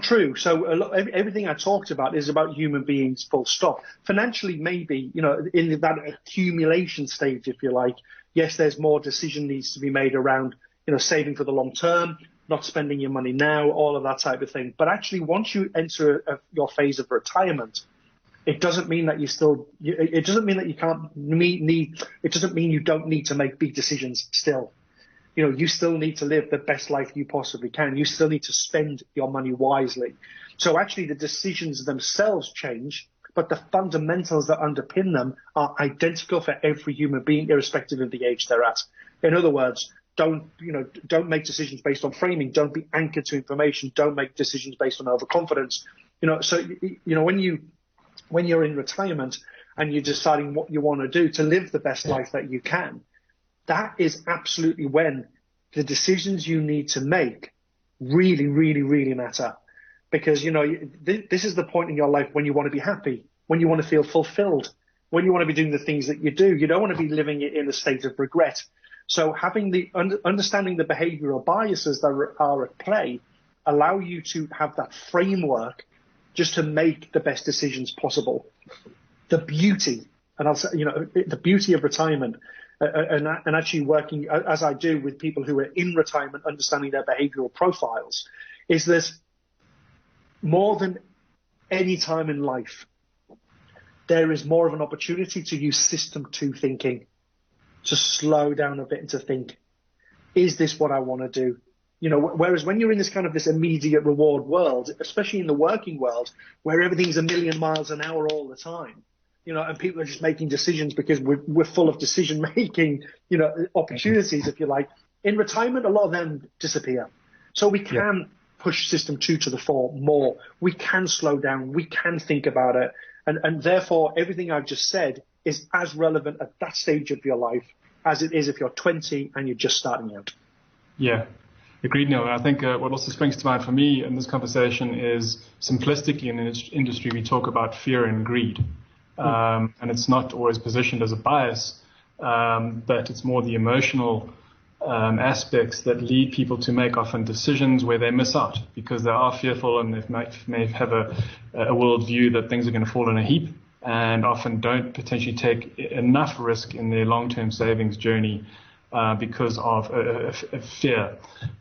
true. So everything I talked about is about human beings, full stop. Financially, maybe, in that accumulation stage, if you like, yes, there's more decision needs to be made around, saving for the long term, not spending your money now, all of that type of thing. But actually, once you enter your phase of retirement, it doesn't mean that it doesn't mean that you can't it doesn't mean you don't need to make big decisions still. You still need to live the best life you possibly can. You still need to spend your money wisely. So actually the decisions themselves change, but the fundamentals that underpin them are identical for every human being, irrespective of the age they're at. In other words, don't make decisions based on framing. Don't be anchored to information. Don't make decisions based on overconfidence. When you're in retirement and you're deciding what you want to do to live the best life that you can, that is absolutely when the decisions you need to make really, really, really matter. Because, this is the point in your life when you want to be happy, when you want to feel fulfilled, when you want to be doing the things that you do. You don't want to be living in a state of regret. So having understanding the behavioural biases that are at play allow you to have that framework just to make the best decisions possible. The beauty, and I'll say, the beauty of retirement, and actually working as I do with people who are in retirement, understanding their behavioural profiles, is that more than any time in life, there is more of an opportunity to use system 2 thinking, to slow down a bit and to think, is this what I want to do? Whereas when you're in this this immediate reward world, especially in the working world, where everything's a million miles an hour all the time, and people are just making decisions because we're full of decision-making, opportunities, if you like. In retirement, a lot of them disappear. So we can push system 2 to the fore more. We can slow down. We can think about it. And therefore, everything I've just said is as relevant at that stage of your life as it is if you're 20 and you're just starting out. Yeah. Agreed, Neil. I think what also springs to mind for me in this conversation is simplistically in the industry, we talk about fear and greed. And it's not always positioned as a bias, but it's more the emotional aspects that lead people to make often decisions where they miss out because they are fearful and they may have a worldview that things are going to fall in a heap and often don't potentially take enough risk in their long-term savings journey because of fear.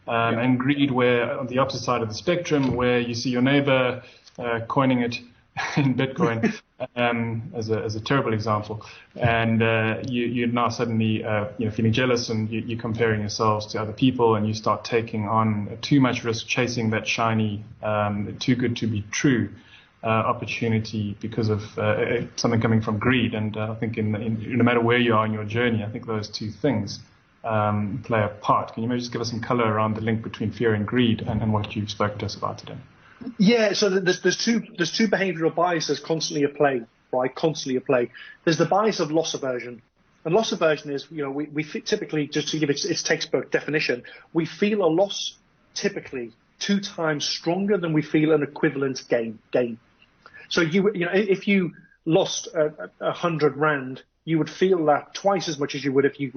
And greed, where on the opposite side of the spectrum, where you see your neighbor coining it in Bitcoin as a terrible example, and you're now suddenly feeling jealous and you're comparing yourselves to other people and you start taking on too much risk, chasing that shiny, too good to be true opportunity because of something coming from greed. And I think no matter where you are in your journey, I think those two things play a part. Can you maybe just give us some color around the link between fear and greed and what you've spoken to us about today? Yeah, so there's two behavioural biases constantly at play, right? Constantly at play. There's the bias of loss aversion. And loss aversion is, we typically, just to give its textbook definition, we feel a loss typically 2 times stronger than we feel an equivalent gain. So if you lost 100 rand, you would feel that twice as much as you would if you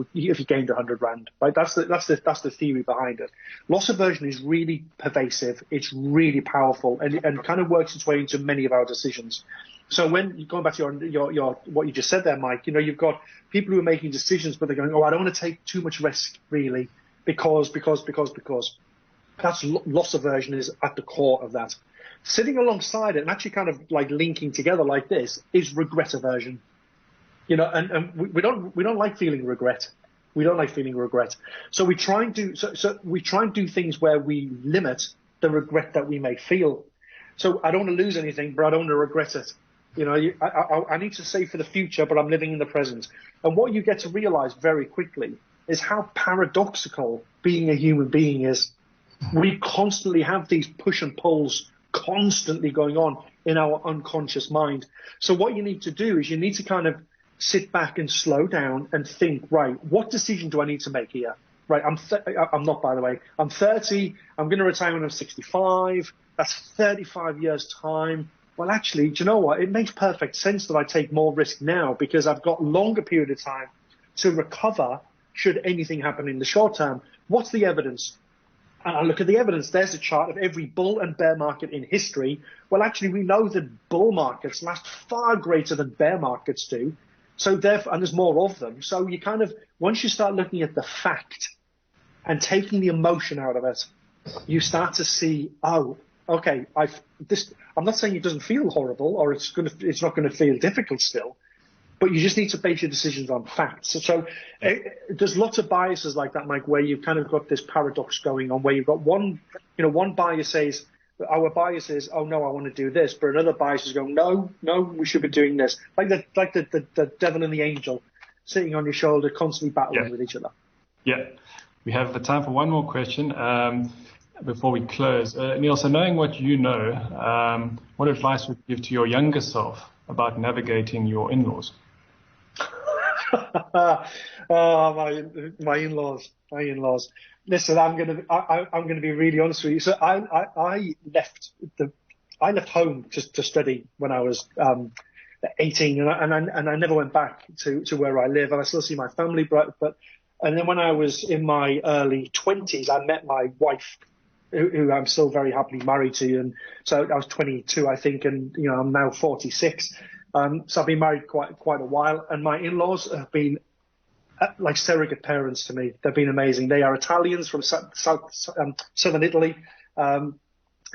gained 100 rand. Right? That's the theory behind it. Loss aversion is really pervasive. It's really powerful, and kind of works its way into many of our decisions. So when going back to your what you just said there, Mike, you've got people who are making decisions, but they're going, I don't want to take too much risk, really, because. That's loss aversion is at the core of that. Sitting alongside it and actually kind of like linking together like this is regret aversion. And we don't like feeling regret. We don't like feeling regret. So we try and do things where we limit the regret that we may feel. So I don't want to lose anything, but I don't want to regret it. I need to save for the future, but I'm living in the present. And what you get to realize very quickly is how paradoxical being a human being is. We constantly have these push and pulls constantly going on in our unconscious mind. So what you need to do is you need to kind of sit back and slow down and think, right, what decision do I need to make here? Right, I'm not, by the way. I'm 30. I'm going to retire when I'm 65. That's 35 years' time. Well, actually, do you know what? It makes perfect sense that I take more risk now because I've got longer period of time to recover should anything happen in the short term. What's the evidence? And I look at the evidence. There's a chart of every bull and bear market in history. Well, actually, we know that bull markets last far greater than bear markets do. So therefore, and there's more of them. So you kind of, once you start looking at the fact and taking the emotion out of it, you start to see, oh, okay, I'm not saying it doesn't feel horrible or it's not going to feel difficult still, but you just need to base your decisions on facts. So there's lots of biases like that, Mike, where you've kind of got this paradox going on where you've got one bias says, our bias is, oh no, I want to do this, but another bias is going, no, we should be doing this. Like the devil and the angel sitting on your shoulder, constantly battling with each other. Yeah. We have the time for one more question before we close. Neil, so knowing what you know, what advice would you give to your younger self about navigating your in-laws? My in-laws. Listen, I'm gonna be really honest with you. So I left home to study when I was 18, and I never went back to where I live, and I still see my family. And then when I was in my early 20s, I met my wife, who I'm still very happily married to, and so I was 22, I think, and I'm now 46. So I've been married quite a while, and my in-laws have been like surrogate parents to me. They've been amazing. They are Italians from southern Italy,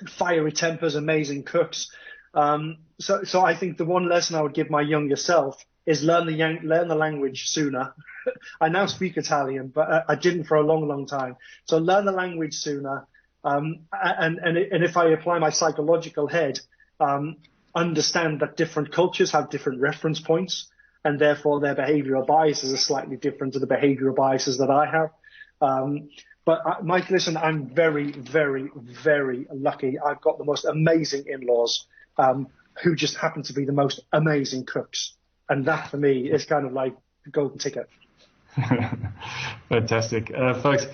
fiery tempers, amazing cooks. So I think the one lesson I would give my younger self is learn the language sooner. I now speak Italian, but I didn't for a long time. So learn the language sooner, and if I apply my psychological head, understand that different cultures have different reference points, and therefore their behavioural biases are slightly different to the behavioural biases that I have. But Mike, listen, I'm very, very, very lucky. I've got the most amazing in-laws who just happen to be the most amazing cooks. And that, for me, is kind of like the golden ticket. Fantastic. Folks,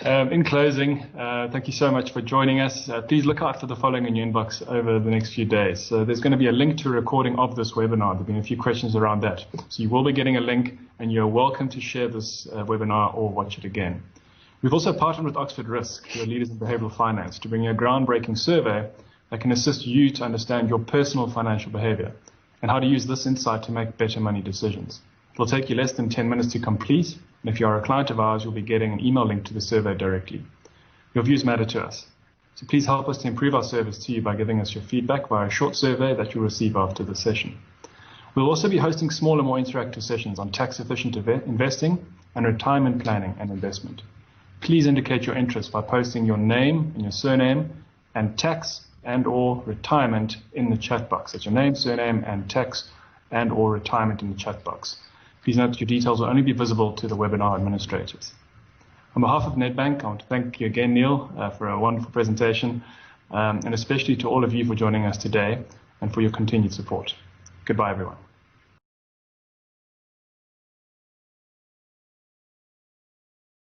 in closing, thank you so much for joining us. Please look out for the following in your inbox over the next few days. So there's going to be a link to a recording of this webinar. There have been a few questions around that. So you will be getting a link, and you're welcome to share this webinar or watch it again. We've also partnered with Oxford Risk, who are leaders in behavioural finance, to bring you a groundbreaking survey that can assist you to understand your personal financial behaviour and how to use this insight to make better money decisions. It will take you less than 10 minutes to complete, and if you are a client of ours, you'll be getting an email link to the survey directly. Your views matter to us, so please help us to improve our service to you by giving us your feedback via a short survey that you'll receive after the session. We'll also be hosting smaller, more interactive sessions on tax-efficient investing and retirement planning and investment. Please indicate your interest by posting your name and your surname and tax and or retirement in the chat box. That's your name, surname, and tax, and or retirement in the chat box. Please note that your details will only be visible to the webinar administrators. On behalf of Nedbank, I want to thank you again, Neil, for a wonderful presentation, and especially to all of you for joining us today and for your continued support. Goodbye, everyone.